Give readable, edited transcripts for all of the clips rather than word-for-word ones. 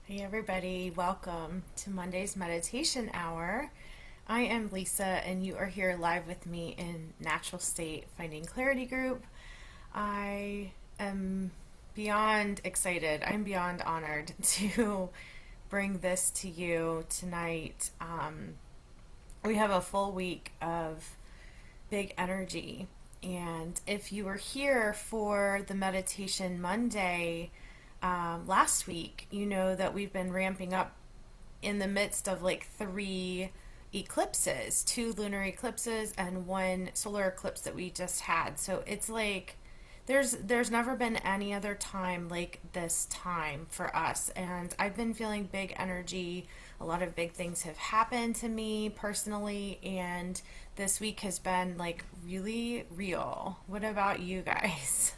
Hey everybody, welcome to Monday's Meditation Hour. I am Lisa and you are here live with me in Natural State Finding Clarity group. I am beyond excited. I'm beyond honored to bring this to you tonight. We have a full week of big energy. And if you were here for the Meditation Monday last week, you know that we've been ramping up in the midst of like three eclipses, two lunar eclipses and one solar eclipse that we just had. So it's like there's never been any other time like this time for us, and I've been feeling big energy. A lot of big things have happened to me personally, and this week has been like really real. What about you guys?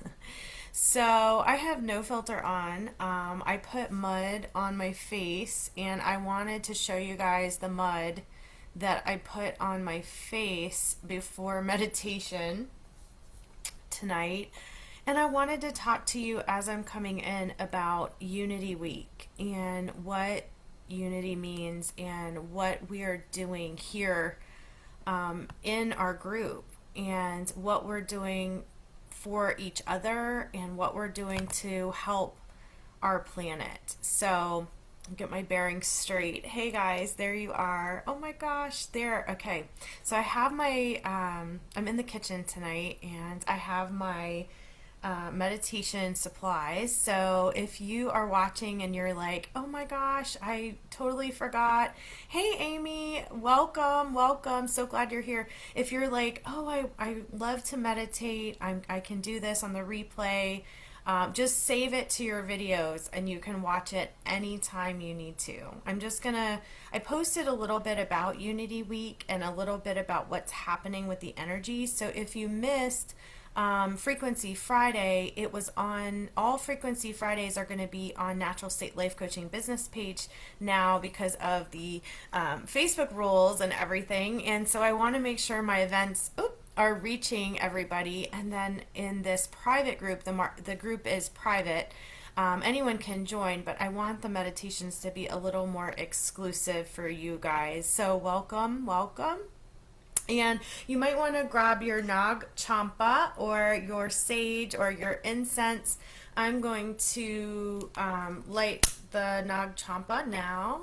So I have no filter on. I put mud on my face, and I wanted to show you guys the mud that I put on my face before meditation tonight. And I wanted to talk to you as I'm coming in about Unity Week and what unity means and what we are doing here in our group and what we're doing for each other and what we're doing to help our planet. So, get my bearings straight. Hey guys, there you are. Oh my gosh, there. Okay. So I have my I'm in the kitchen tonight and I have my meditation supplies. So if you are watching and you're like, oh my gosh, I totally forgot. Hey Amy, welcome, welcome. So glad you're here. If you're like, oh, I love to meditate, I can do this on the replay. Just save it to your videos and you can watch it anytime you need to. I posted a little bit about Unity Week and a little bit about what's happening with the energy. So if you missed Frequency Friday, it was on, all Frequency Fridays are going to be on Natural State Life Coaching business page now because of the Facebook rules and everything. And so I want to make sure my events are reaching everybody. And then in this private group, the group is private. Anyone can join, but I want the meditations to be a little more exclusive for you guys. So welcome, welcome. And you might want to grab your Nag Champa or your sage or your incense. I'm going to light the Nag Champa now.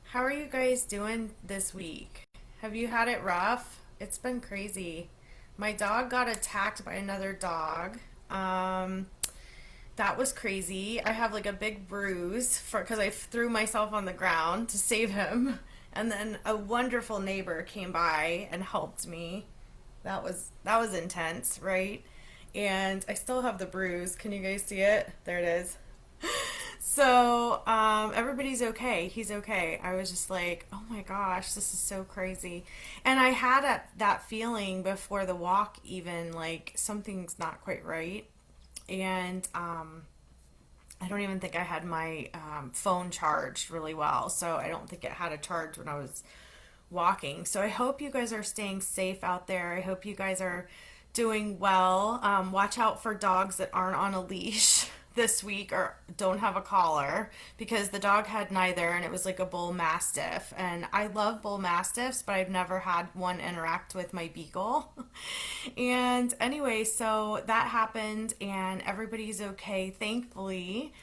How are you guys doing this week? Have you had it rough? It's been crazy. My dog got attacked by another dog. That was crazy. I have like a big bruise because I threw myself on the ground to save him. And then a wonderful neighbor came by and helped me. That was intense, right? And I still have the bruise. Can you guys see it? There it is. So everybody's okay. He's okay. I was just like, oh my gosh, this is so crazy. And I had that feeling before the walk, even like something's not quite right. And I don't even think I had my phone charged really well, so I don't think it had a charge when I was walking. So I hope you guys are staying safe out there. I hope you guys are doing well. Watch out for dogs that aren't on a leash this week or don't have a collar, because the dog had neither, and it was like a bull mastiff. And I love bull mastiffs, but I've never had one interact with my beagle. And anyway, so that happened and everybody's okay, thankfully.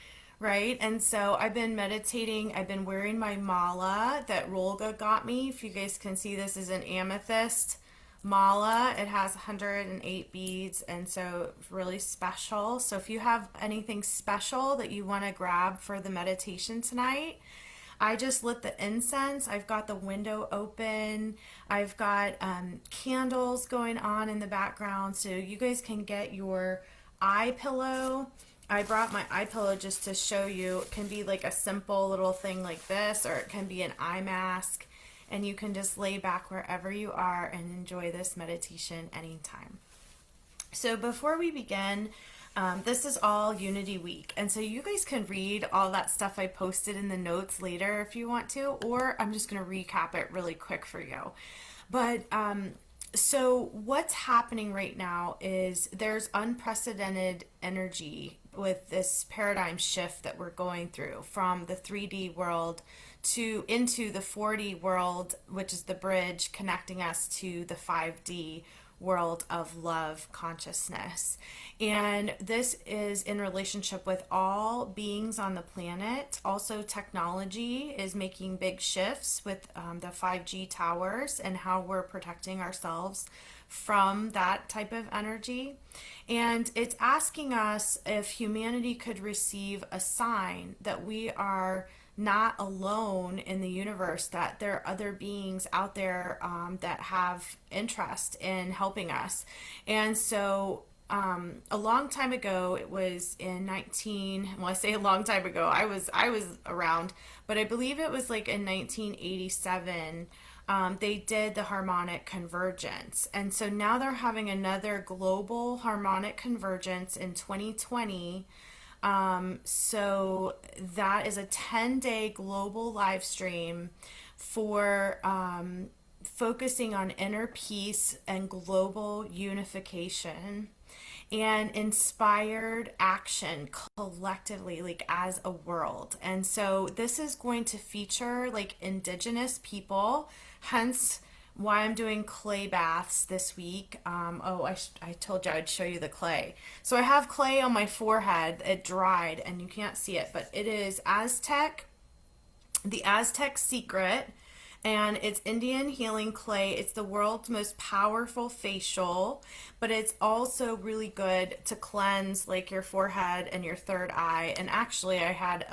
Right? And so I've been meditating. I've been wearing my mala that Rolga got me. If you guys can see, this is an amethyst mala. It has 108 beads, and so it's really special. So if you have anything special that you want to grab for the meditation tonight, I just lit the incense. I've got the window open. I've got candles going on in the background, so you guys can get your eye pillow. I brought my eye pillow just to show you. It can be like a simple little thing like this, or it can be an eye mask. And you can just lay back wherever you are and enjoy this meditation anytime. So before we begin, this is all Unity Week. And so you guys can read all that stuff I posted in the notes later if you want to, or I'm just going to recap it really quick for you. But So, what's happening right now is there's unprecedented energy with this paradigm shift that we're going through from the 3D world to into the 4D world, which is the bridge connecting us to the 5D world of love consciousness. And this is in relationship with all beings on the planet. Also, technology is making big shifts with the 5G towers and how we're protecting ourselves from that type of energy. And it's asking us if humanity could receive a sign that we are not alone in the universe, that there are other beings out there that have interest in helping us. And so a long time ago, it was in 19, well, I say a long time ago, I was around, but I believe it was like in 1987. They did the harmonic convergence. And so now they're having another global harmonic convergence in 2020. So that is a 10-day global live stream for focusing on inner peace and global unification and inspired action collectively, like as a world. And so this is going to feature like indigenous people, hence why I'm doing clay baths this week. I told you I'd show you the clay. So I have clay on my forehead. It dried and you can't see it, but it is the Aztec secret, and it's Indian healing clay. It's the world's most powerful facial, but it's also really good to cleanse like your forehead and your third eye. And actually, I had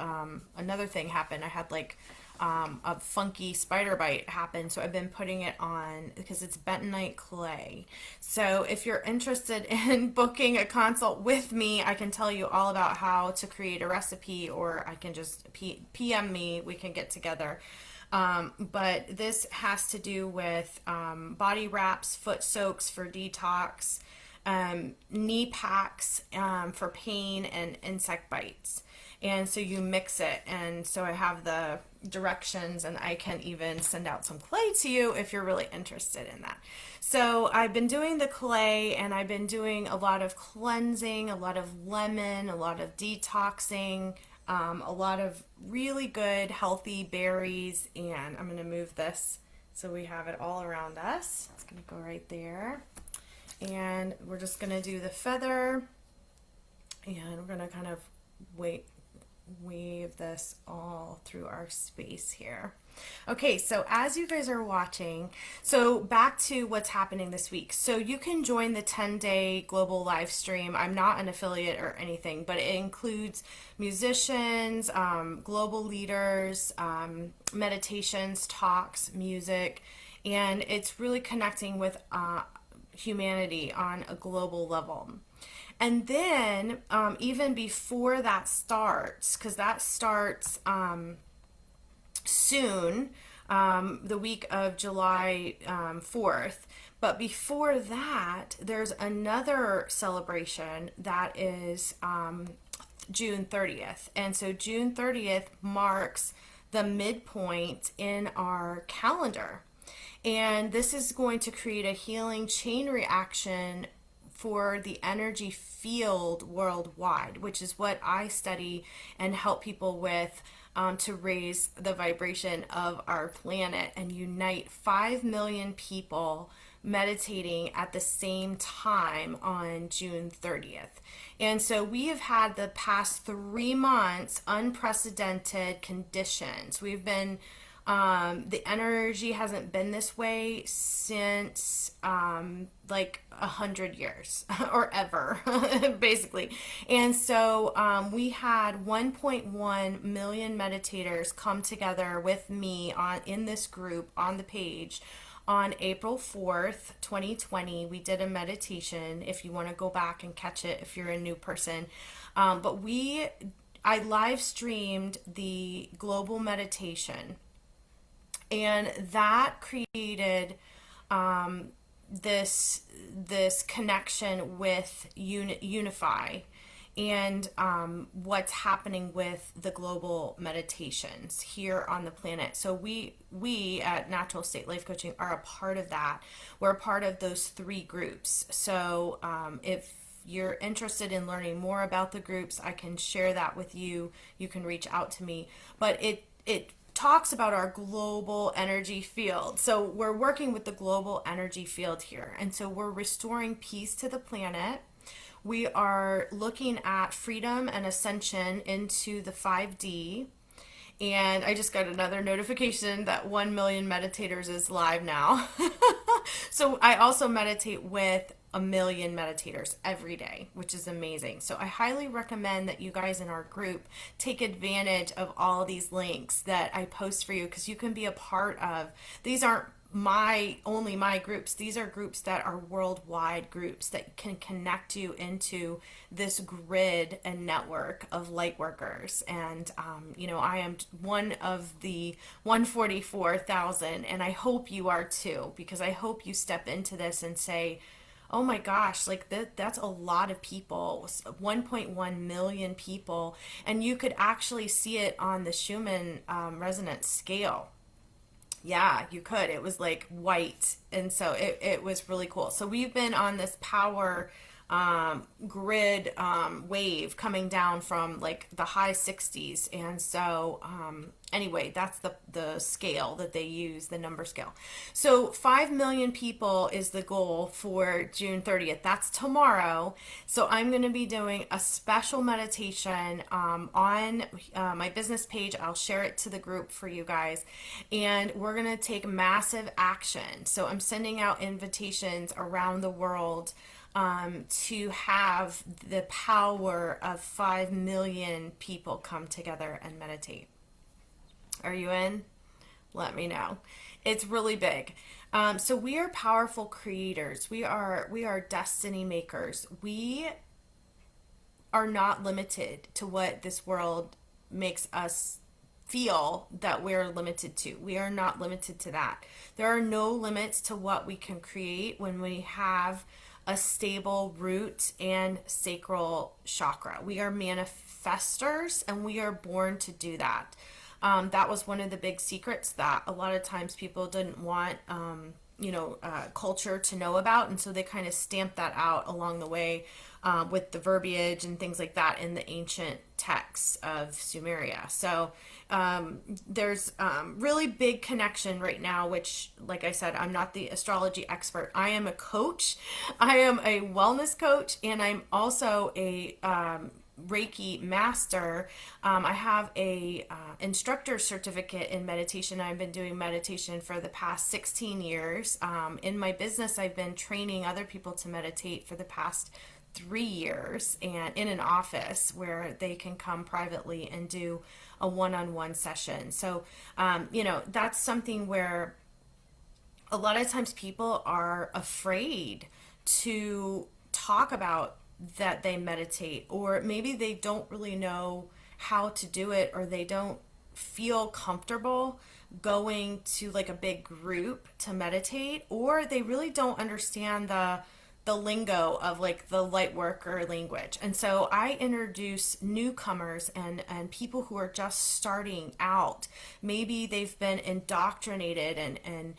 another thing happen. I had like a funky spider bite happen, so I've been putting it on because it's bentonite clay. So if you're interested in booking a consult with me, I can tell you all about how to create a recipe, or I can just PM me. We can get together. But this has to do with body wraps, foot soaks for detox, knee packs for pain and insect bites. And so you mix it. And so I have the directions, and I can even send out some clay to you if you're really interested in that. So I've been doing the clay, and I've been doing a lot of cleansing, a lot of lemon, a lot of detoxing, a lot of really good healthy berries. And I'm going to move this so we have it all around us. It's going to go right there. And we're just going to do the feather, and we're going to kind of wave this all through our space here. Okay, so as you guys are watching, so back to what's happening this week. So you can join the 10-day global live stream. I'm not an affiliate or anything, but it includes musicians, global leaders, meditations, talks, music, and it's really connecting with humanity on a global level. And then, even before that starts, because that starts soon, the week of July 4th. But before that, there's another celebration that is June 30th. And so June 30th marks the midpoint in our calendar. And this is going to create a healing chain reaction for the energy field worldwide, which is what I study and help people with, to raise the vibration of our planet and unite 5 million people meditating at the same time on June 30th. And so we have had the past 3 months unprecedented conditions. We've been the energy hasn't been this way since like 100 years or ever, basically. And so we had 1.1 million meditators come together with me in this group on the page on April 4th, 2020. We did a meditation, if you want to go back and catch it if you're a new person. But I live streamed the global meditation, and that created this connection with unify. and what's happening with the global meditations here on the planet. So we at Natural State Life Coaching are a part of that. We're a part of those three groups. So if you're interested in learning more about the groups, I can share that with you. You can reach out to me. But it talks about our global energy field. So we're working with the global energy field here. And so we're restoring peace to the planet. We are looking at freedom and ascension into the 5D. And I just got another notification that 1 million meditators is live now. So I also meditate with a million meditators every day, which is amazing. So I highly recommend that you guys in our group take advantage of all these links that I post for you, because you can be a part of. These aren't my groups. These are groups that are worldwide groups that can connect you into this grid and network of light workers. And I am one of the 144,000, and I hope you are too, because I hope you step into this and say, oh my gosh, like that's a lot of people, 1.1 million people. And you could actually see it on the Schumann resonance scale. Yeah, you could. It was like white. And so it was really cool. So we've been on this power grid wave coming down from like the high 60s. And so anyway, that's the scale that they use, the number scale. So 5 million people is the goal for June 30th. That's tomorrow. So I'm going to be doing a special meditation on my business page. I'll share it to the group for you guys. And we're going to take massive action. So I'm sending out invitations around the world to have the power of 5 million people come together and meditate. Are you in? Let me know. It's really big. So we are powerful creators. We are destiny makers. We are not limited to what this world makes us feel that we're limited to. We are not limited to that. There are no limits to what we can create when we have a stable root and sacral chakra. We are manifestors, and we are born to do that. That was one of the big secrets that a lot of times people didn't want culture to know about, and so they kind of stamped that out along the way with the verbiage and things like that in the ancient texts of Sumeria. So there's really big connection right now, which, like I said, I'm not the astrology expert. I am a coach. I am a wellness coach, and I'm also a Reiki master. I have a instructor certificate in meditation. I've been doing meditation for the past 16 years. In my business, I've been training other people to meditate for the past 3 years, and in an office where they can come privately and do a one-on-one session. So, that's something where a lot of times people are afraid to talk about that they meditate, or maybe they don't really know how to do it, or they don't feel comfortable going to like a big group to meditate, or they really don't understand the lingo of like the light worker language. And so I introduce newcomers and people who are just starting out. Maybe they've been indoctrinated and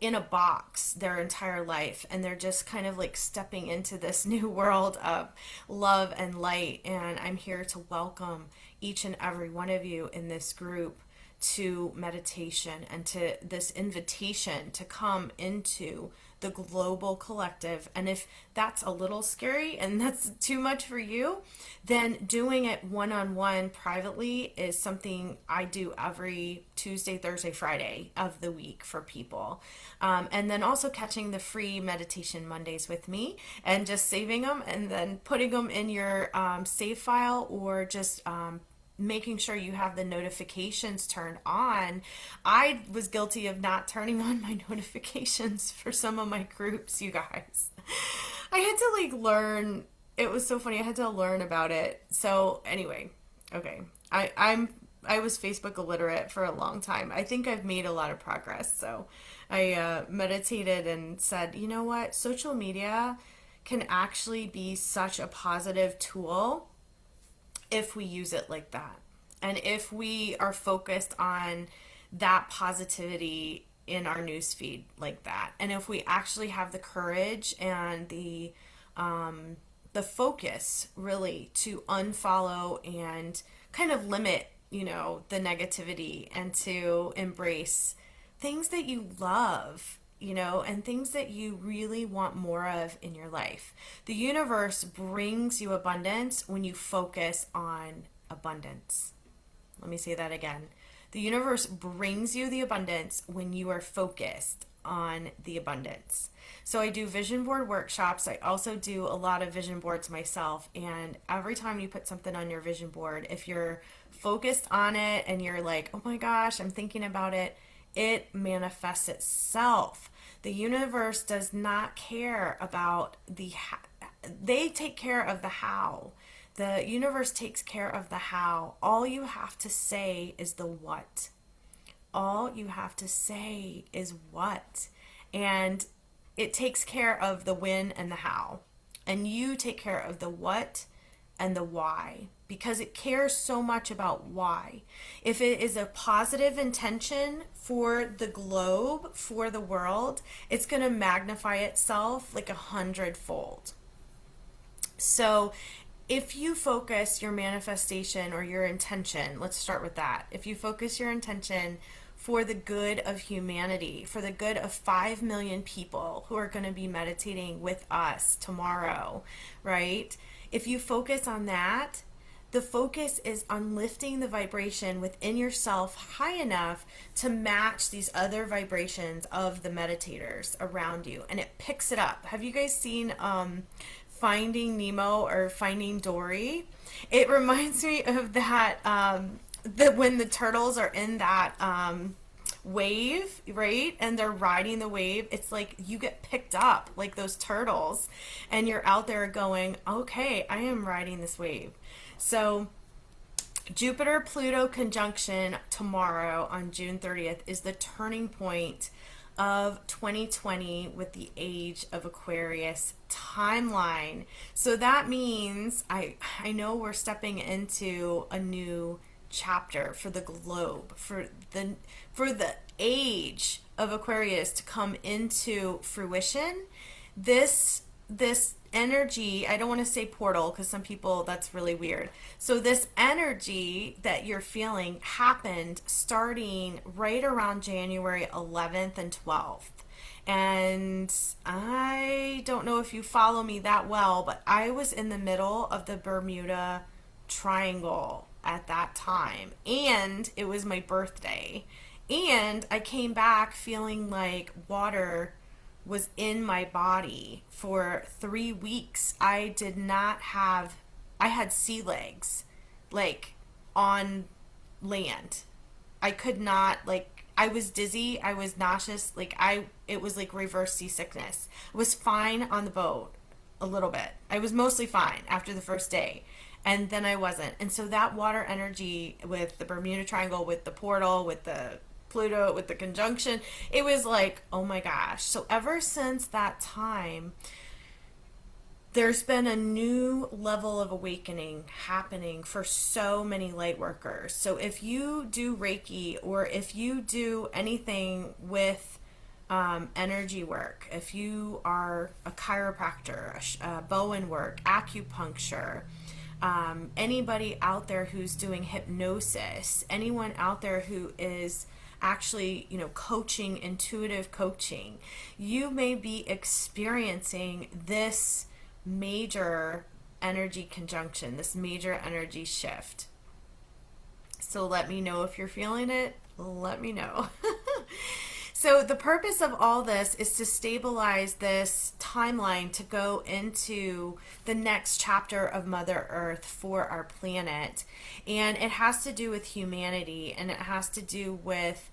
in a box their entire life, and they're just kind of like stepping into this new world of love and light. And I'm here to welcome each and every one of you in this group to meditation and to this invitation to come into the global collective. And if that's a little scary and that's too much for you, then doing it one-on-one privately is something I do every Tuesday, Thursday, Friday of the week for people. And then also catching the free meditation Mondays with me and just saving them and then putting them in your save file, or just making sure you have the notifications turned on. I was guilty of not turning on my notifications for some of my groups, you guys. I had to like learn. It was so funny. I had to learn about it. So anyway, okay. I was Facebook illiterate for a long time. I think I've made a lot of progress. So I meditated and said, you know what? Social media can actually be such a positive tool if we use it like that. And if we are focused on that positivity in our newsfeed like that. And if we actually have the courage and the focus really to unfollow and kind of limit, the negativity and to embrace things that you love, and things that you really want more of in your life. The universe brings you abundance when you focus on abundance. Let me say that again. The universe brings you the abundance when you are focused on the abundance. So I do vision board workshops. I also do a lot of vision boards myself. And every time you put something on your vision board, if you're focused on it and you're like, oh my gosh, I'm thinking about it, it manifests itself. The universe does not care about they take care of the how. The universe takes care of the how. All you have to say is the what. All you have to say is what. And it takes care of the when and the how. And you take care of the what and the why, because it cares so much about why. If it is a positive intention for the globe, for the world, it's going to magnify itself like 100-fold. So if you focus your manifestation or your intention, let's start with that. If you focus your intention for the good of humanity, for the good of 5 million people who are going to be meditating with us tomorrow, right? If you focus on that, the focus is on lifting the vibration within yourself high enough to match these other vibrations of the meditators around you, and it picks it up. Have you guys seen Finding Nemo or Finding Dory? It reminds me of that, when the turtles are in that wave, right? And they're riding the wave. It's like you get picked up like those turtles, and you're out there going, okay, I am riding this wave. So Jupiter Pluto conjunction tomorrow on June 30th is the turning point of 2020 with the age of Aquarius timeline. So that means I know we're stepping into a new chapter for the globe, for the age of Aquarius to come into fruition. This energy, I don't want to say portal because some people, that's really weird. So this energy that you're feeling happened starting right around January 11th and 12th. And I don't know if you follow me that well, but I was in the middle of the Bermuda Triangle at that time, and it was my birthday, and I came back feeling like water was in my body for 3 weeks. I had sea legs, like, on land. I could not, like, I was dizzy, I was nauseous, it was like reverse seasickness. I was fine on the boat a little bit. I was mostly fine after the first day, and then I wasn't. And so that water energy with the Bermuda Triangle, with the portal, with the Pluto, with the conjunction, it was like, oh my gosh. So ever since that time, there's been a new level of awakening happening for so many light workers. So if you do Reiki, or if you do anything with energy work, if you are a chiropractor, Bowen work, acupuncture, anybody out there who's doing hypnosis, anyone out there who is actually, coaching, intuitive coaching, you may be experiencing this major energy conjunction, this major energy shift. So let me know if you're feeling it. Let me know. So the purpose of all this is to stabilize this timeline to go into the next chapter of Mother Earth for our planet. And it has to do with humanity, and it has to do with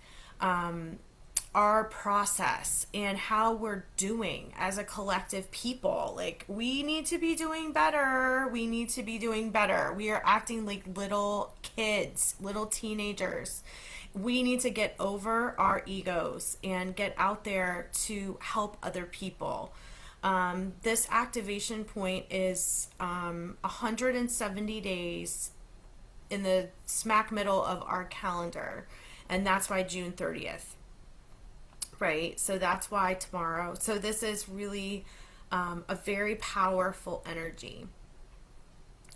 our process and how we're doing as a collective people. Like, we need to be doing better. We need to be doing better. We are acting like little kids, little teenagers. We need to get over our egos and get out there to help other people. This activation point is 170 days in the smack middle of our calendar, and that's why June 30th, right? So that's why tomorrow. So this is really a very powerful energy.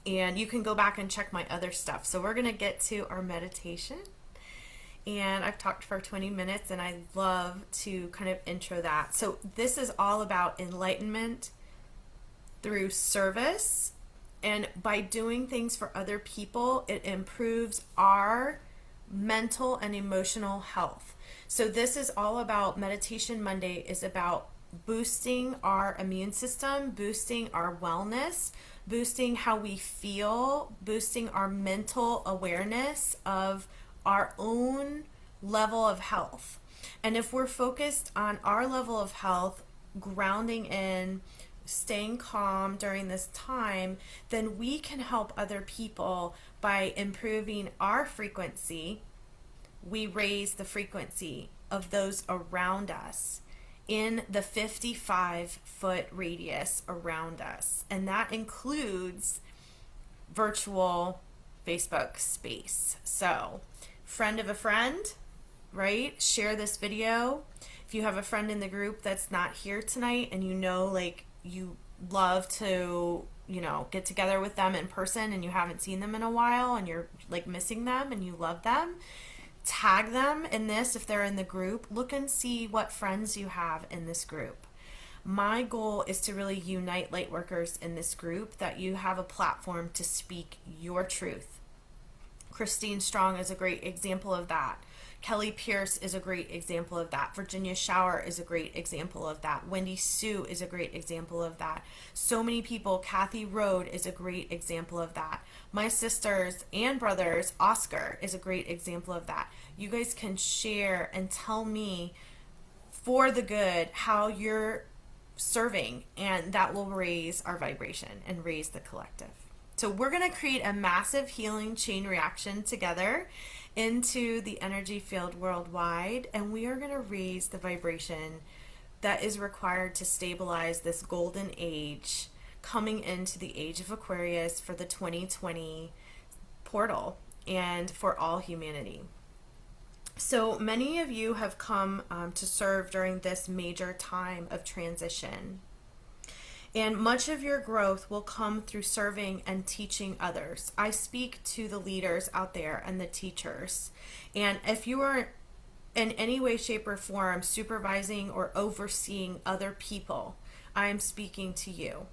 And you can go back and check my other stuff. So we're going to get to our meditation. And I've talked for 20 minutes, and I love to kind of intro that. So this is all about enlightenment through service. And by doing things for other people, it improves our mental and emotional health. So this is all about Meditation Monday is about boosting our immune system, boosting our wellness, boosting how we feel, boosting our mental awareness of our own level of health. And if we're focused on our level of health, grounding in, staying calm during this time, then we can help other people by improving our frequency. We raise the frequency of those around us in the 55-foot radius around us. And that includes virtual Facebook space. So, friend of a friend, right? Share this video. If you have a friend in the group that's not here tonight and you know, like, you love to, get together with them in person and you haven't seen them in a while and you're like missing them and you love them, tag them in this if they're in the group. Look and see what friends you have in this group. My goal is to really unite light workers in this group, that you have a platform to speak your truth. Christine Strong is a great example of that. Kelly Pierce is a great example of that. Virginia Shower is a great example of that. Wendy Sue is a great example of that. So many people. Kathy Rode is a great example of that. My sisters and brothers, Oscar, is a great example of that. You guys can share and tell me for the good how you're serving, and that will raise our vibration and raise the collective. So we're going to create a massive healing chain reaction together into the energy field worldwide, and we are going to raise the vibration that is required to stabilize this golden age coming into the age of Aquarius for the 2020 portal and for all humanity. So many of you have come to serve during this major time of transition. And much of your growth will come through serving and teaching others. I speak to the leaders out there and the teachers. And if you are in any way, shape, or form supervising or overseeing other people, I am speaking to you.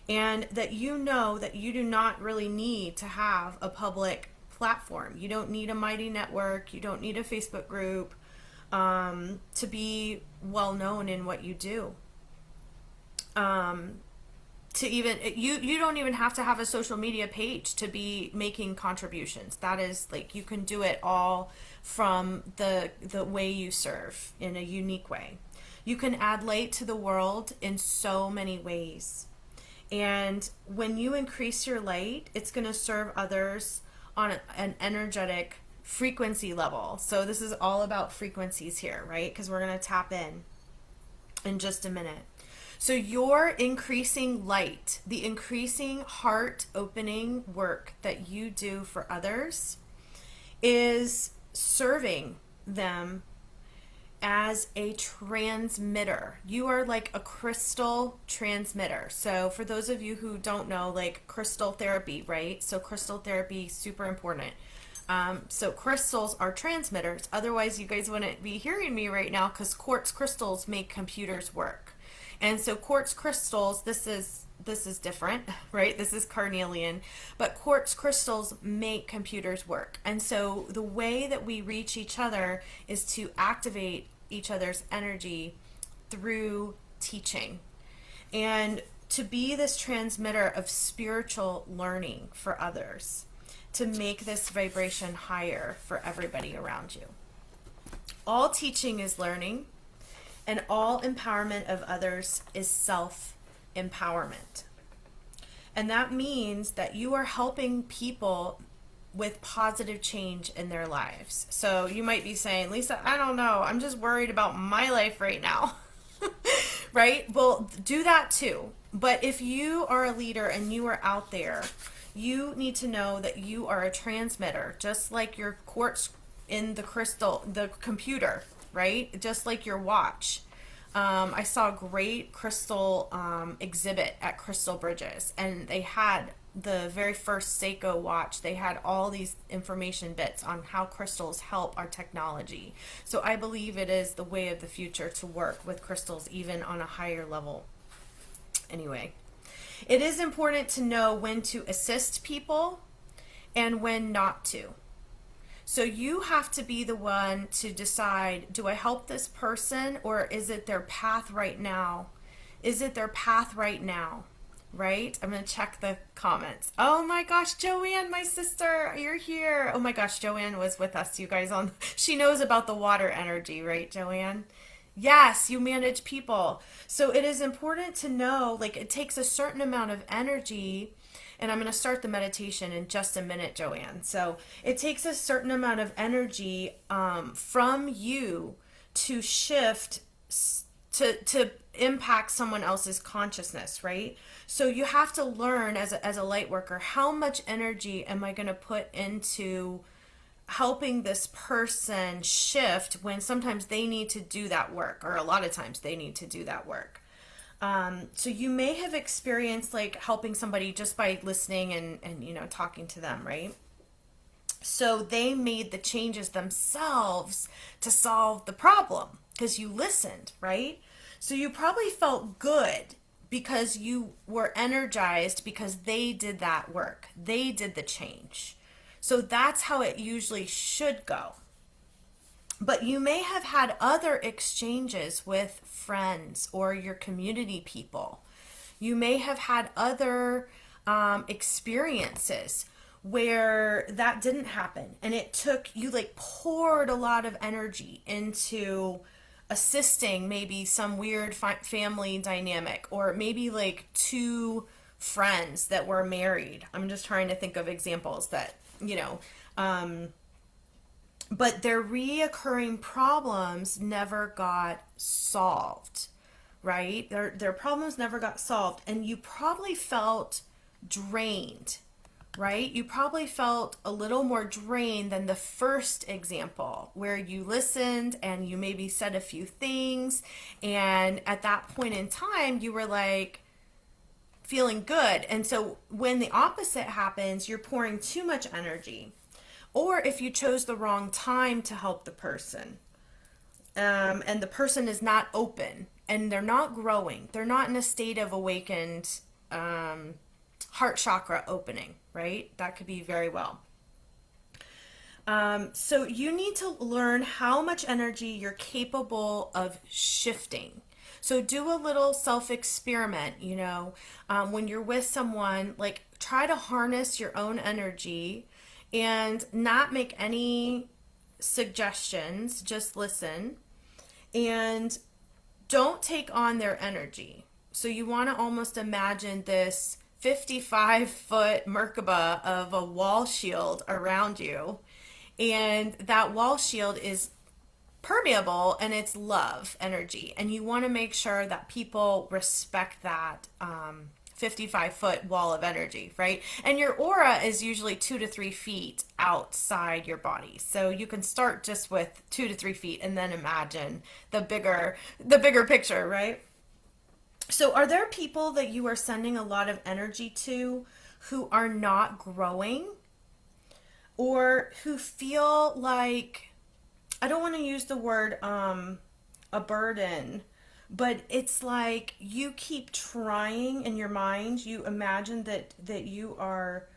And that you know that you do not really need to have a public platform. You don't need a mighty network. You don't need a Facebook group to be well known in what you do. To even you don't even have to have a social media page to be making contributions. That is, like, you can do it all from the way you serve in a unique way. You can add light to the world in so many ways. And when you increase your light, it's going to serve others on an energetic frequency level. So this is all about frequencies here, right? Because we're going to tap in just a minute. So your increasing light, the increasing heart opening work that you do for others is serving them as a transmitter. You are like a crystal transmitter. So for those of you who don't know, like crystal therapy, right? So crystal therapy, super important. So crystals are transmitters. Otherwise, you guys wouldn't be hearing me right now, because quartz crystals make computers work. And so quartz crystals, this is different, right? This is carnelian, but quartz crystals make computers work. And so the way that we reach each other is to activate each other's energy through teaching, and to be this transmitter of spiritual learning for others, to make this vibration higher for everybody around you. All teaching is learning. And all empowerment of others is self-empowerment. And that means that you are helping people with positive change in their lives. So you might be saying, Lisa, I don't know. I'm just worried about my life right now. Right? Well, do that too. But if you are a leader and you are out there, you need to know that you are a transmitter, just like your quartz in the crystal, the computer, right? Just like your watch. I saw a great crystal exhibit at Crystal Bridges, and they had the very first Seiko watch. They had all these information bits on how crystals help our technology. So I believe it is the way of the future to work with crystals, even on a higher level. Anyway, it is important to know when to assist people and when not to. So you have to be the one to decide, do I help this person or is it their path right now? Is it their path right now? Right? I'm going to check the comments. Oh my gosh, Joanne, my sister, you're here. Oh my gosh, Joanne was with us, you guys. She knows about the water energy, right, Joanne? Yes, you manage people. So it is important to know, like, it takes a certain amount of energy. And I'm going to start the meditation in just a minute, Joanne. So it takes a certain amount of energy from you to shift to impact someone else's consciousness, right? So you have to learn as a light worker, how much energy am I going to put into helping this person shift when sometimes they need to do that work, or a lot of times they need to do that work. So you may have experienced like helping somebody just by listening and talking to them, right? So they made the changes themselves to solve the problem because you listened, right? So you probably felt good because you were energized because they did that work. They did the change. So that's how it usually should go. But you may have had other exchanges with friends or your community people. You may have had other experiences where that didn't happen. And it took, you like poured a lot of energy into assisting maybe some weird family dynamic, or maybe like two friends that were married. I'm just trying to think of examples that, but their reoccurring problems never got solved, right? Their problems never got solved. And you probably felt drained, right? You probably felt a little more drained than the first example where you listened and you maybe said a few things. And at that point in time, you were like feeling good. And so when the opposite happens, you're pouring too much energy. Or if you chose the wrong time to help the person, and the person is not open and they're not growing, they're not in a state of awakened heart chakra opening, right? That could be very well. So you need to learn how much energy you're capable of shifting. So do a little self-experiment, when you're with someone, like try to harness your own energy and not make any suggestions, just listen and don't take on their energy. So you want to almost imagine this 55-foot Merkaba of a wall shield around you, and that wall shield is permeable and it's love energy, and you want to make sure that people respect that 55-foot wall of energy, right? And your aura is usually 2 to 3 feet outside your body. So you can start just with 2 to 3 feet and then imagine the bigger picture, right? So are there people that you are sending a lot of energy to who are not growing, or who feel like, I don't want to use the word a burden, but it's like you keep trying in your mind. You imagine that you are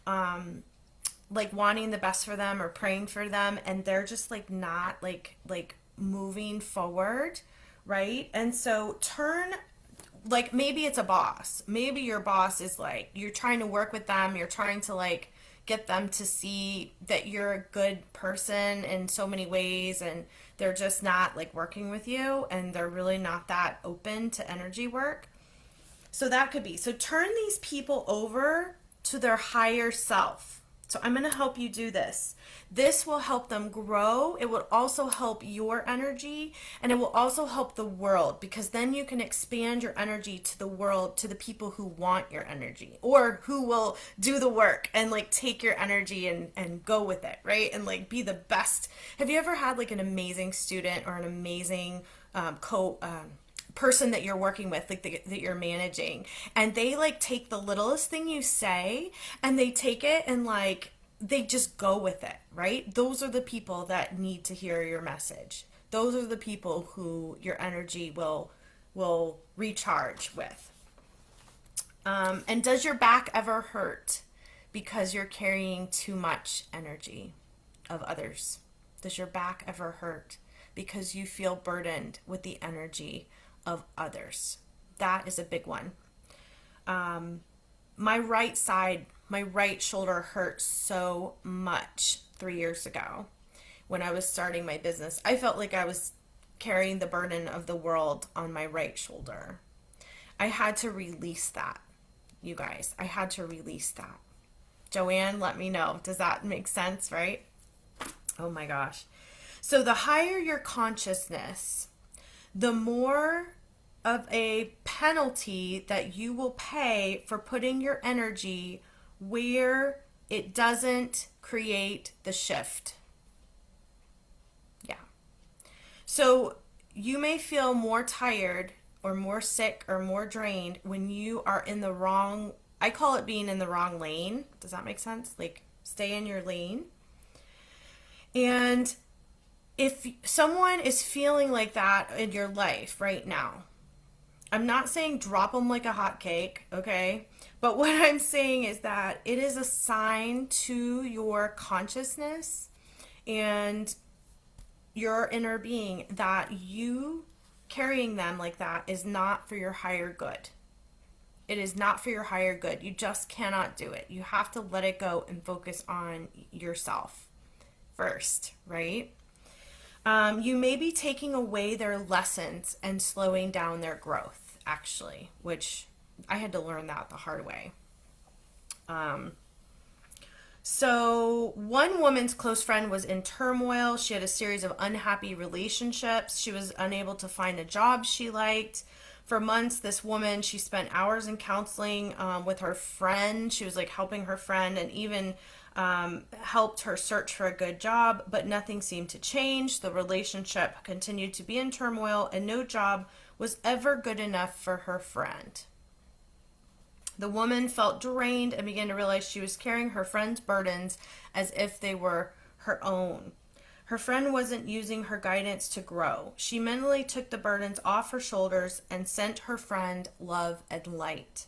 like wanting the best for them or praying for them, and they're just like not like moving forward, right? And so like maybe it's a boss. Maybe your boss is like, you're trying to work with them, you're trying to like get them to see that you're a good person in so many ways, and they're just not like working with you, and they're really not that open to energy work. So that could be. So turn these people over to their higher self. So I'm going to help you do this. This will help them grow. It will also help your energy, and it will also help the world, because then you can expand your energy to the world, to the people who want your energy or who will do the work and like take your energy and go with it, right? And like be the best. Have you ever had like an amazing student or an amazing person that you're working with, like that you're managing, and they like take the littlest thing you say and they take it and like they just go with it, right? Those are the people that need to hear your message. Those are the people who your energy will recharge with. And does your back ever hurt because you're carrying too much energy of others? Does your back ever hurt because you feel burdened with the energy of others? That is a big one. My right side, my right shoulder hurt so much 3 years ago when I was starting my business. I felt like I was carrying the burden of the world on my right shoulder. I had to release that, you guys. I had to release that. Joanne, let me know. Does that make sense, right? Oh my gosh. So the higher your consciousness, the more of a penalty that you will pay for putting your energy where it doesn't create the shift. Yeah. So you may feel more tired or more sick or more drained when you are in the wrong, I call it being in the wrong lane. Does that make sense? Like stay in your lane. And if someone is feeling like that in your life right now, I'm not saying drop them like a hot cake, okay? But what I'm saying is that it is a sign to your consciousness and your inner being that you carrying them like that is not for your higher good. It is not for your higher good. You just cannot do it. You have to let it go and focus on yourself first, right? You may be taking away their lessons and slowing down their growth, actually, which I had to learn that the hard way. So one woman's close friend was in turmoil. She had a series of unhappy relationships. She was unable to find a job she liked. For months, this woman, she spent hours in counseling with her friend. She was like helping her friend and even helped her search for a good job, but nothing seemed to change. The relationship continued to be in turmoil and no job was ever good enough for her friend. The woman felt drained and began to realize she was carrying her friend's burdens as if they were her own. Her friend wasn't using her guidance to grow. She mentally took the burdens off her shoulders and sent her friend love and light.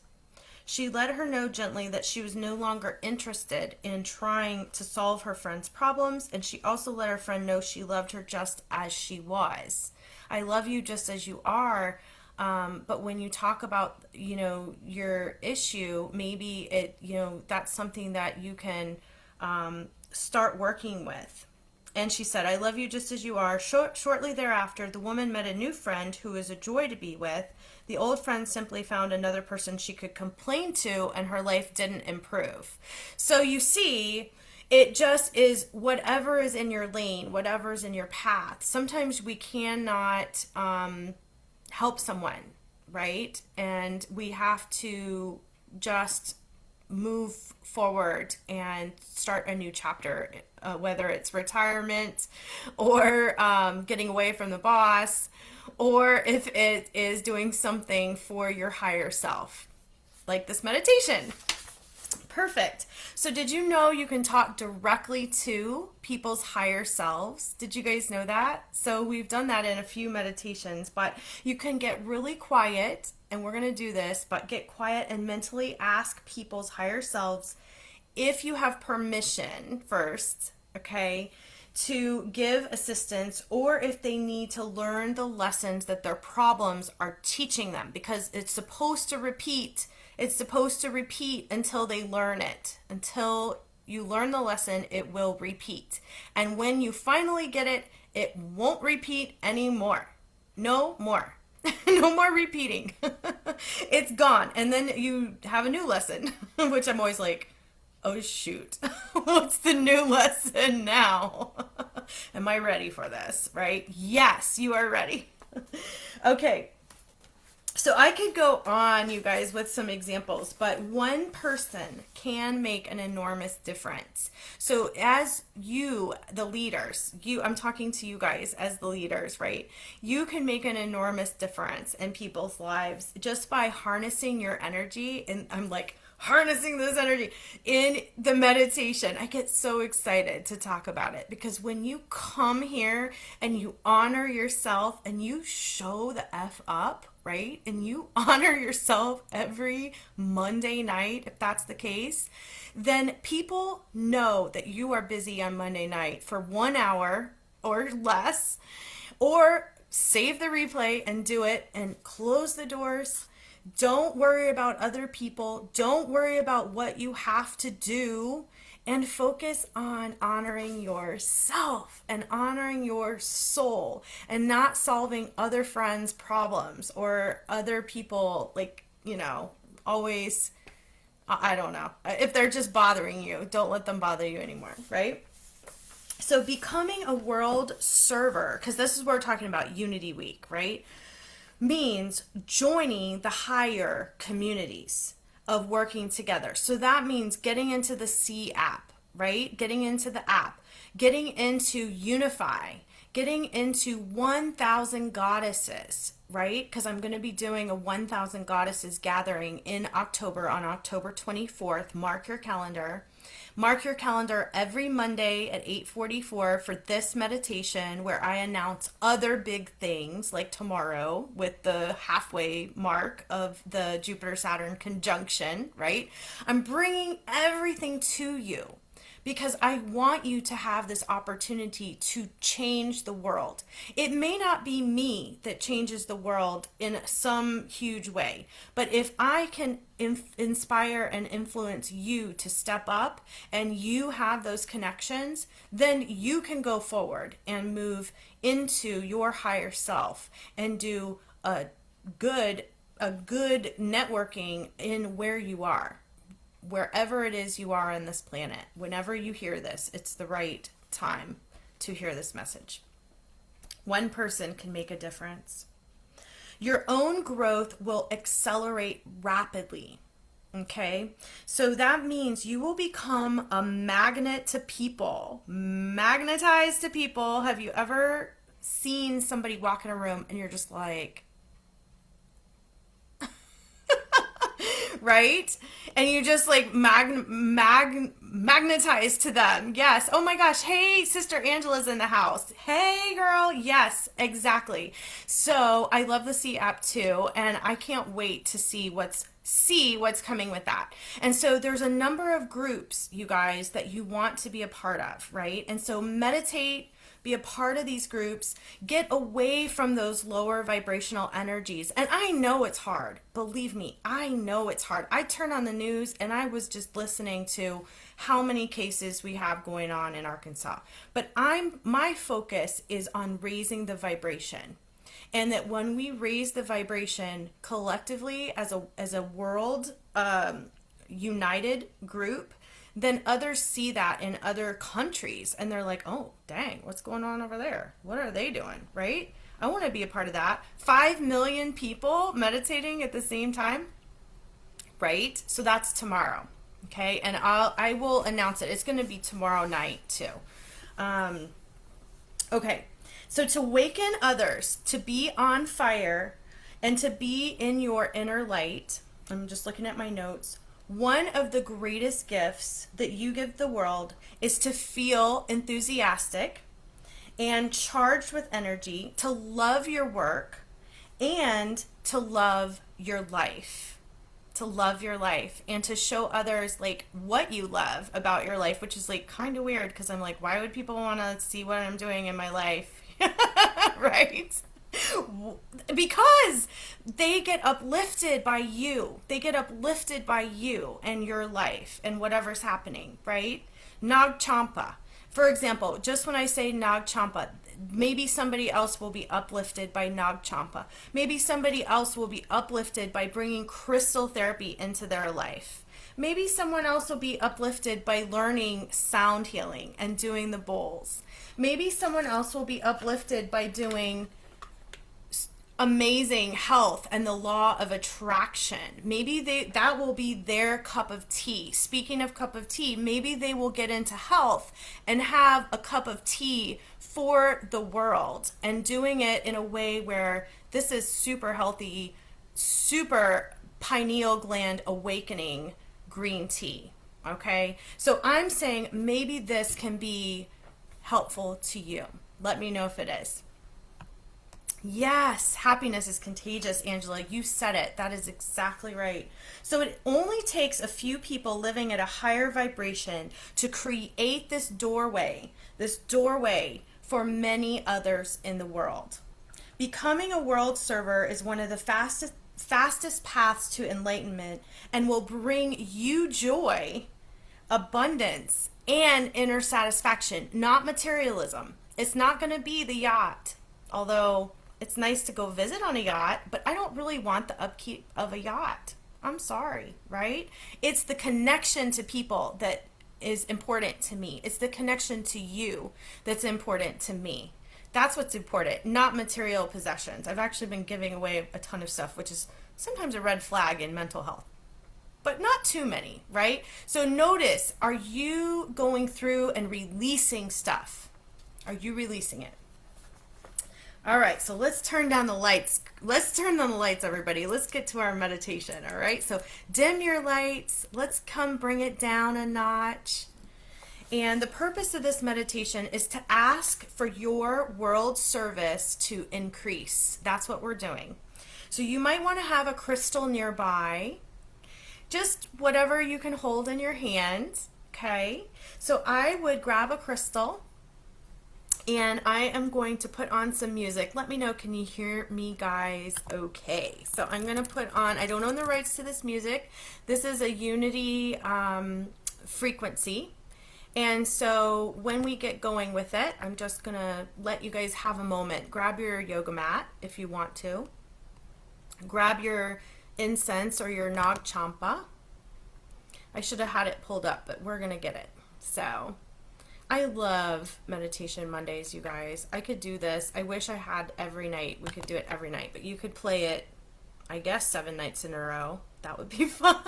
She let her know gently that she was no longer interested in trying to solve her friend's problems, and she also let her friend know she loved her just as she was. I love you just as you are, but when you talk about, your issue, maybe that's something that you can start working with. And she said, I love you just as you are. Shortly thereafter, the woman met a new friend who was a joy to be with. The old friend simply found another person she could complain to, and her life didn't improve. So you see, it just is whatever is in your lane, whatever is in your path. Sometimes we cannot help someone, right? And we have to just move forward and start a new chapter, whether it's retirement or getting away from the boss, or if it is doing something for your higher self, like this meditation. Perfect. So did you know you can talk directly to people's higher selves? Did you guys know that? So we've done that in a few meditations, but you can get really quiet, and we're going to do this, but get quiet and mentally ask people's higher selves if you have permission first, okay, to give assistance, or if they need to learn the lessons that their problems are teaching them, because it's supposed to repeat. It's supposed to repeat until they learn it. Until you learn the lesson, it will repeat. And when you finally get it, it won't repeat anymore. No more. No more repeating. It's gone. And then you have a new lesson, which I'm always like, Oh, shoot. What's the new lesson now? Am I ready for this? Right? Yes, you are ready. Okay. So I could go on, you guys, with some examples, but one person can make an enormous difference. So as you, the leaders, I'm talking to you guys as the leaders, right? You can make an enormous difference in people's lives just by harnessing your energy. And I'm like, harnessing this energy in the meditation. I get so excited to talk about it because when you come here and you honor yourself and you show the F up, right? And you honor yourself every Monday night, if that's the case, then people know that you are busy on Monday night for 1 hour or less, or save the replay and do it and close the doors. Don't worry about other people. Don't worry about what you have to do, and focus on honoring yourself and honoring your soul and not solving other friends' problems or other people, like, always, I don't know. If they're just bothering you, don't let them bother you anymore, right? So becoming a world server, because this is what we're talking about, Unity Week, right? Means joining the higher communities of working together. So that means getting into the C app, right? Getting into the app, getting into Unify, getting into 1,000 Goddesses, right? Because I'm going to be doing a 1,000 Goddesses gathering in October on October 24th. Mark your calendar. Mark your calendar every Monday at 8:44 for this meditation where I announce other big things, like tomorrow with the halfway mark of the Jupiter-Saturn conjunction, right? I'm bringing everything to you because I want you to have this opportunity to change the world. It may not be me that changes the world in some huge way, but if I can inspire and influence you to step up and you have those connections, then you can go forward and move into your higher self and do a good networking in where you are. Wherever it is you are on this planet, whenever you hear this, it's the right time to hear this message. One person can make a difference. Your own growth will accelerate rapidly. Okay, so that means you will become a magnet to people, magnetized to people. Have you ever seen somebody walk in a room and you're just like, right? And you just like magnetize to them. Yes. Oh my gosh. Hey, Sister Angela's in the house. Hey, girl. Yes, exactly. So I love the C app too, and I can't wait to see what's coming with that. And so there's a number of groups, you guys, that you want to be a part of, right? And so meditate, be a part of these groups, get away from those lower vibrational energies. And I know it's hard. Believe me, I know it's hard. I turn on the news and I was just listening to how many cases we have going on in Arkansas. But my focus is on raising the vibration. And that when we raise the vibration collectively as a world united group, then others see that in other countries and they're like, oh, dang, what's going on over there? What are they doing, right? I want to be a part of that. 5 million people meditating at the same time, right? So that's tomorrow, okay? And I will announce it. It's going to be tomorrow night too. Okay, so to waken others, to be on fire, and to be in your inner light, I'm just looking at my notes. One of the greatest gifts that you give the world is to feel enthusiastic and charged with energy, to love your work, and to love your life. To love your life and to show others like what you love about your life, which is like kind of weird because I'm like, why would people want to see what I'm doing in my life? Right? Because they get uplifted by you. They get uplifted by you and your life and whatever's happening, right? Nag Champa. For example, just when I say Nag Champa, maybe somebody else will be uplifted by Nag Champa. Maybe somebody else will be uplifted by bringing crystal therapy into their life. Maybe someone else will be uplifted by learning sound healing and doing the bowls. Maybe someone else will be uplifted by doing amazing health and the law of attraction. Maybe that will be their cup of tea. Speaking of cup of tea, maybe they will get into health and have a cup of tea for the world, and doing it in a way where this is super healthy, super pineal gland awakening green tea. Okay? So I'm saying maybe this can be helpful to you. Let me know if it is. Yes, happiness is contagious, Angela. You said it. That is exactly right. So it only takes a few people living at a higher vibration to create this doorway for many others in the world. Becoming a world server is one of the fastest paths to enlightenment and will bring you joy, abundance, and inner satisfaction, not materialism. It's not going to be the yacht, although it's nice to go visit on a yacht, but I don't really want the upkeep of a yacht. I'm sorry, right? It's the connection to people that is important to me. It's the connection to you that's important to me. That's what's important, not material possessions. I've actually been giving away a ton of stuff, which is sometimes a red flag in mental health, but not too many, right? So notice, are you going through and releasing stuff? Are you releasing it? All right, so let's turn down the lights. Let's turn down the lights, everybody. Let's get to our meditation, all right? So dim your lights. Let's come bring it down a notch. And the purpose of this meditation is to ask for your world service to increase. That's what we're doing. So you might want to have a crystal nearby, just whatever you can hold in your hand, okay? So I would grab a crystal, and I am going to put on some music. Let me know, can you hear me guys okay? So I'm going to put on, I don't own the rights to this music. This is a unity frequency. And so when we get going with it, I'm just going to let you guys have a moment. Grab your yoga mat if you want to. Grab your incense or your Nag Champa. I should have had it pulled up, but we're going to get it. So I love Meditation Mondays, you guys. I could do this. I wish I had every night. We could do it every night, but you could play it, I guess, 7 nights in a row. That would be fun.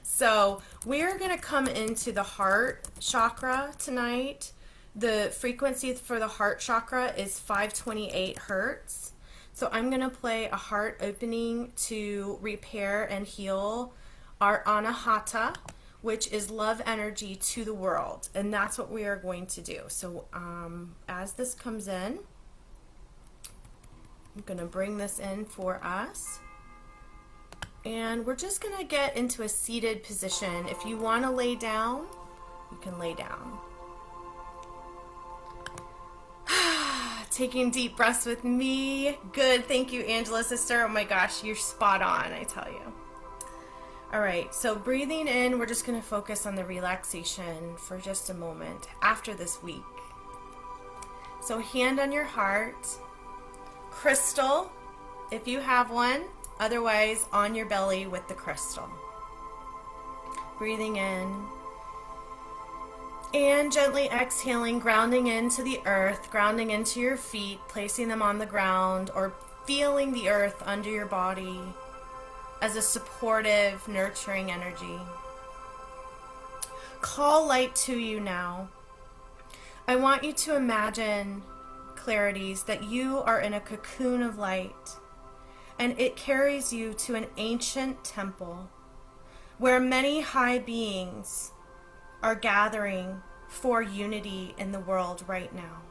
So we're going to come into the heart chakra tonight. The frequency for the heart chakra is 528 hertz. So I'm going to play a heart opening to repair and heal our anahata, which is love energy to the world. And that's what we are going to do. So as this comes in, I'm going to bring this in for us. And we're just going to get into a seated position. If you want to lay down, you can lay down. Taking deep breaths with me. Good. Thank you, Angela, sister. Oh my gosh, you're spot on, I tell you. All right, so breathing in, we're just going to focus on the relaxation for just a moment after this week. So hand on your heart, crystal, if you have one, otherwise on your belly with the crystal. Breathing in and gently exhaling, grounding into the earth, grounding into your feet, placing them on the ground or feeling the earth under your body as a supportive, nurturing energy. Call light to you now. I want you to imagine, Clarities, that you are in a cocoon of light, and it carries you to an ancient temple where many high beings are gathering for unity in the world right now.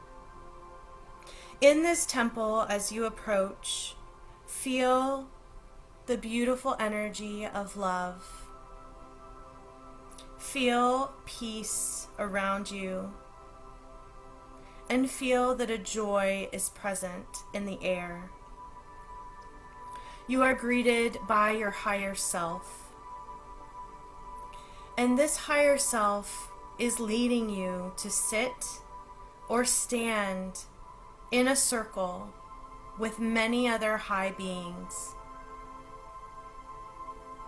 In this temple, as you approach, feel the beautiful energy of love. Feel peace around you, and feel that a joy is present in the air. You are greeted by your higher self, and this higher self is leading you to sit or stand in a circle with many other high beings.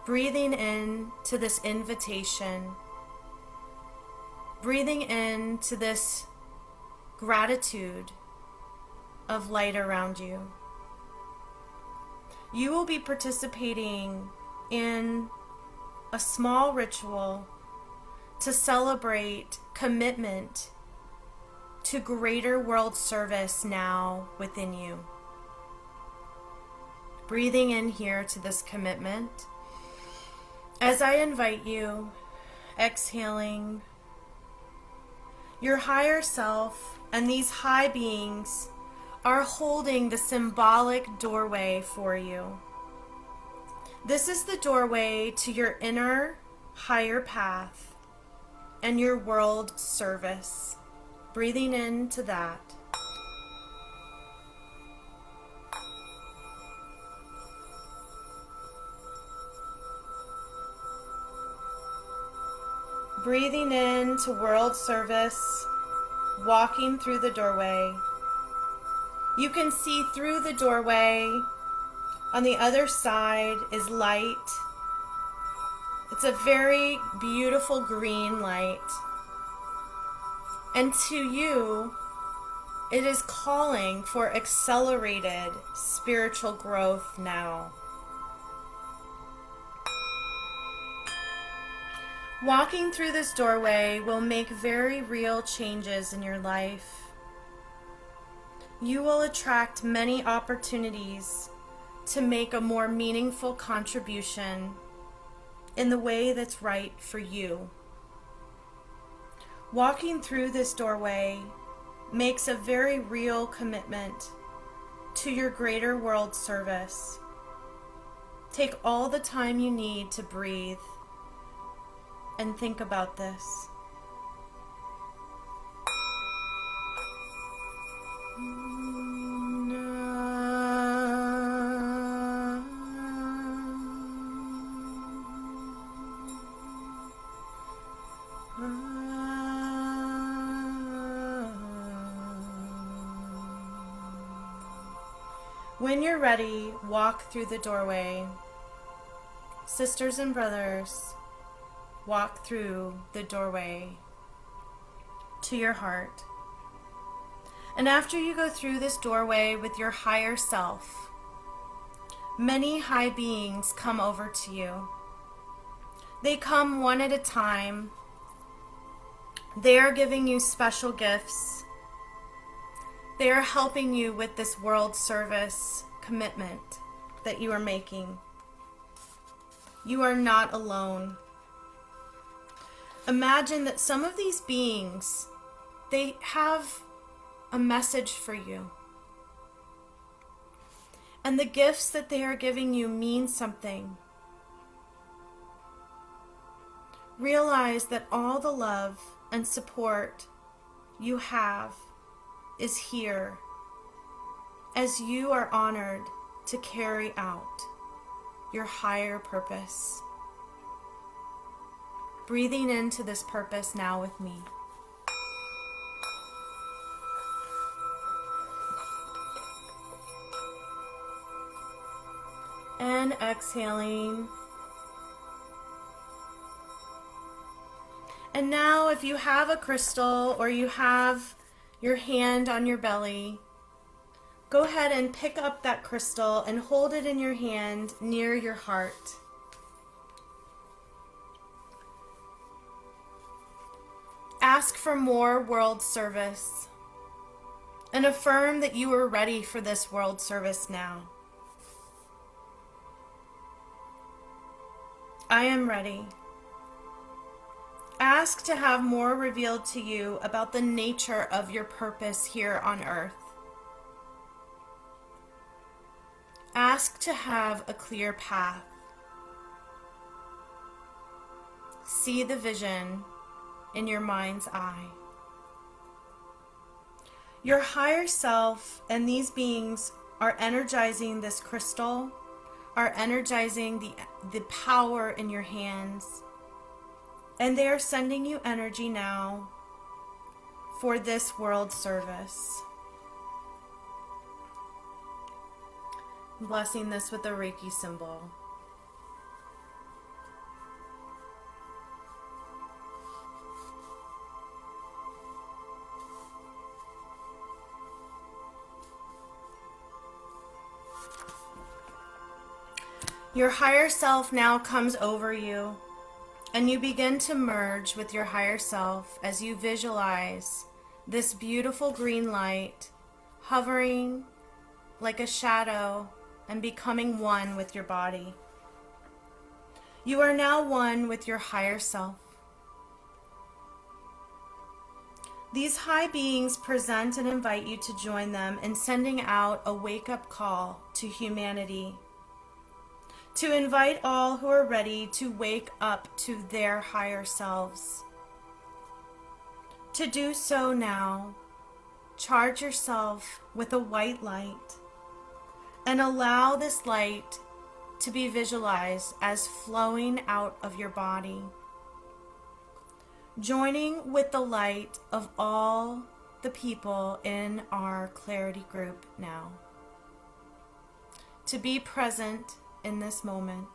breathing in to this invitation, breathing in to this gratitude of light around you. You will be participating in a small ritual to celebrate commitment to greater world service now within you. Breathing in here to this commitment. As I invite you, exhaling, your higher self and these high beings are holding the symbolic doorway for you. This is the doorway to your inner higher path and your world service. Breathing into that. Breathing into world service, walking through the doorway. You can see through the doorway. On the other side is light. It's a very beautiful green light. And to you, it is calling for accelerated spiritual growth now. Walking through this doorway will make very real changes in your life. You will attract many opportunities to make a more meaningful contribution in the way that's right for you. Walking through this doorway makes a very real commitment to your greater world service. Take all the time you need to breathe and think about this. When you're ready, walk through the doorway. Sisters and brothers, walk through the doorway to your heart. And after you go through this doorway with your higher self, many high beings come over to you. They come one at a time. They are giving you special gifts. They are helping you with this world service commitment that you are making. You are not alone. Imagine that some of these beings, they have a message for you. And the gifts that they are giving you mean something. Realize that all the love and support you have is here as you are honored to carry out your higher purpose. Breathing into this purpose now with me. And exhaling. And now if you have a crystal or you have your hand on your belly, go ahead and pick up that crystal and hold it in your hand near your heart. Ask for more world service and affirm that you are ready for this world service now. I am ready. Ask to have more revealed to you about the nature of your purpose here on earth. Ask to have a clear path. See the vision in your mind's eye. Your higher self and these beings are energizing this crystal, are energizing the power in your hands. And they are sending you energy now for this world service. I'm blessing this with a Reiki symbol. Your higher self now comes over you, and you begin to merge with your higher self as you visualize this beautiful green light hovering like a shadow and becoming one with your body. You are now one with your higher self. These high beings present and invite you to join them in sending out a wake-up call to humanity, to invite all who are ready to wake up to their higher selves. To do so now, charge yourself with a white light and allow this light to be visualized as flowing out of your body, joining with the light of all the people in our clarity group now. To be present in this moment.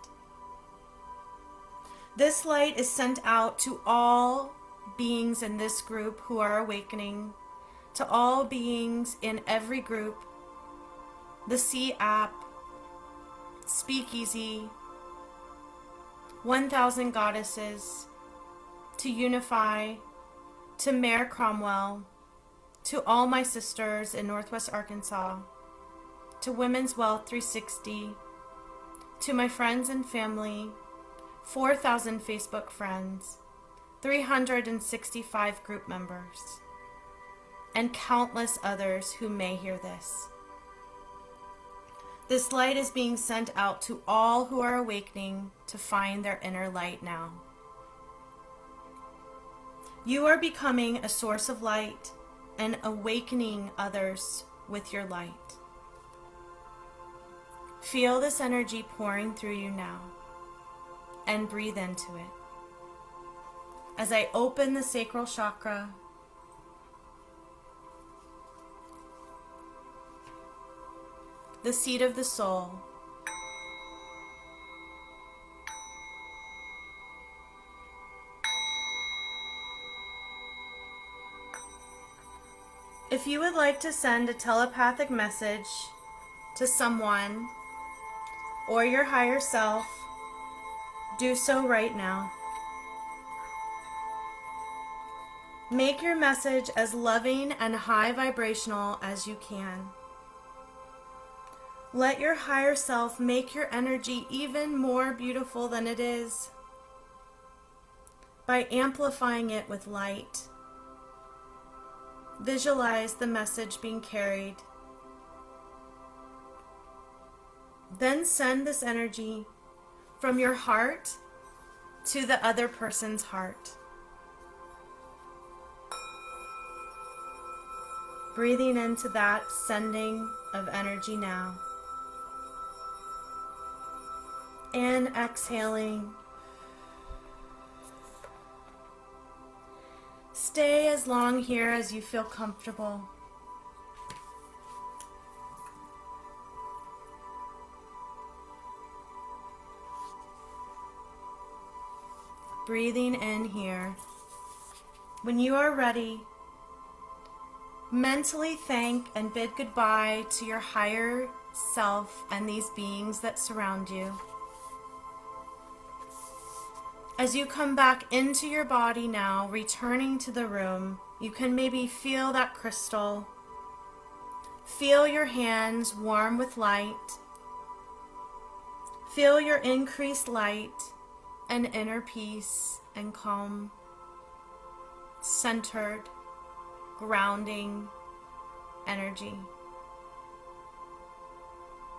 This light is sent out to all beings in this group who are awakening, to all beings in every group, the C app, Speakeasy, 1000 Goddesses, to Unify, to Mayor Cromwell, to all my sisters in Northwest Arkansas, to Women's Wealth 360, to my friends and family, 4,000 Facebook friends, 365 group members, and countless others who may hear this. This light is being sent out to all who are awakening to find their inner light now. You are becoming a source of light and awakening others with your light. Feel this energy pouring through you now and breathe into it. As I open the sacral chakra, the seat of the soul, if you would like to send a telepathic message to someone or your higher self, do so right now. Make your message as loving and high vibrational as you can. Let your higher self make your energy even more beautiful than it is by amplifying it with light. Visualize the message being carried. Then send this energy from your heart to the other person's heart. Breathing into that sending of energy now. And exhaling. Stay as long here as you feel comfortable. Breathing in here. When you are ready, mentally thank and bid goodbye to your higher self and these beings that surround you. As you come back into your body now, returning to the room, you can maybe feel that crystal. Feel your hands warm with light. Feel your increased light and inner peace and calm, centered, grounding energy.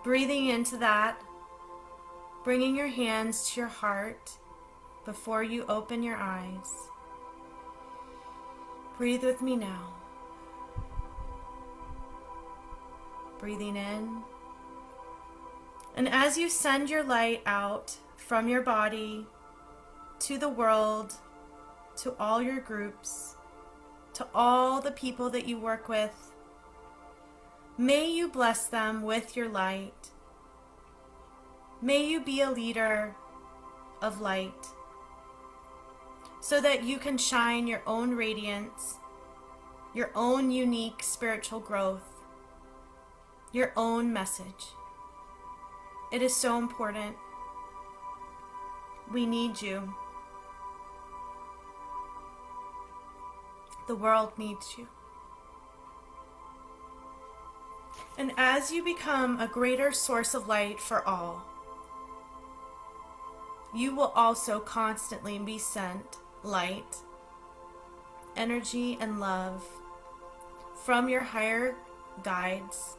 Breathing into that, bringing your hands to your heart before you open your eyes. Breathe with me now. Breathing in. And as you send your light out from your body to the world, to all your groups, to all the people that you work with, may you bless them with your light. May you be a leader of light so that you can shine your own radiance, your own unique spiritual growth, your own message. It is so important We need you. The world needs you. And as you become a greater source of light for all, you will also constantly be sent light, energy, and love from your higher guides,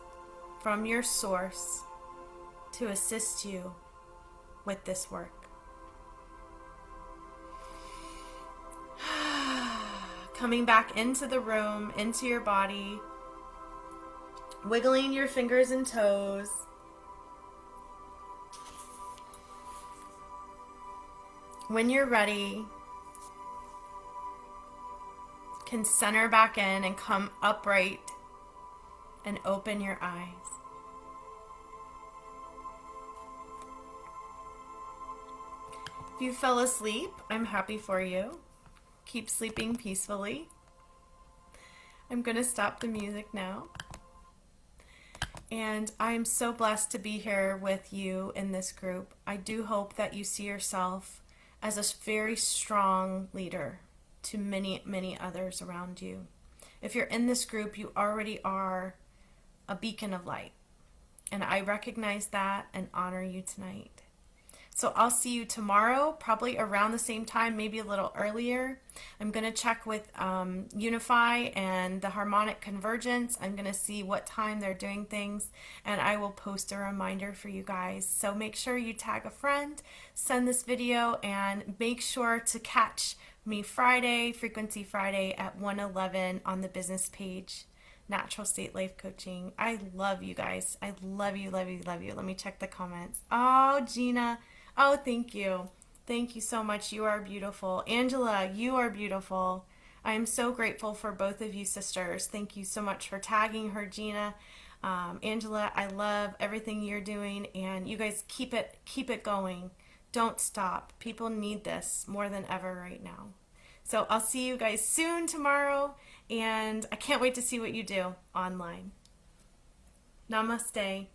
from your source, to assist you with this work. Coming back into the room, into your body, wiggling your fingers and toes. When you're ready, can center back in and come upright and open your eyes. If you fell asleep, I'm happy for you. Keep sleeping peacefully. I'm going to stop the music now. And I'm so blessed to be here with you in this group. I do hope that you see yourself as a very strong leader to many, many others around you. If you're in this group, you already are a beacon of light. And I recognize that and honor you tonight. So I'll see you tomorrow, probably around the same time, maybe a little earlier. I'm going to check with Unify and the Harmonic Convergence. I'm going to see what time they're doing things, and I will post a reminder for you guys. So make sure you tag a friend, send this video, and make sure to catch me Friday, Frequency Friday at 1:11 on the business page. Natural State Life Coaching. I love you guys. I love you, love you, love you. Let me check the comments. Oh, Gina. Oh, thank you. Thank you so much. You are beautiful. Angela, you are beautiful. I am so grateful for both of you sisters. Thank you so much for tagging her, Gina. Angela, I love everything you're doing, and you guys keep it going. Don't stop. People need this more than ever right now. So I'll see you guys soon tomorrow, and I can't wait to see what you do online. Namaste.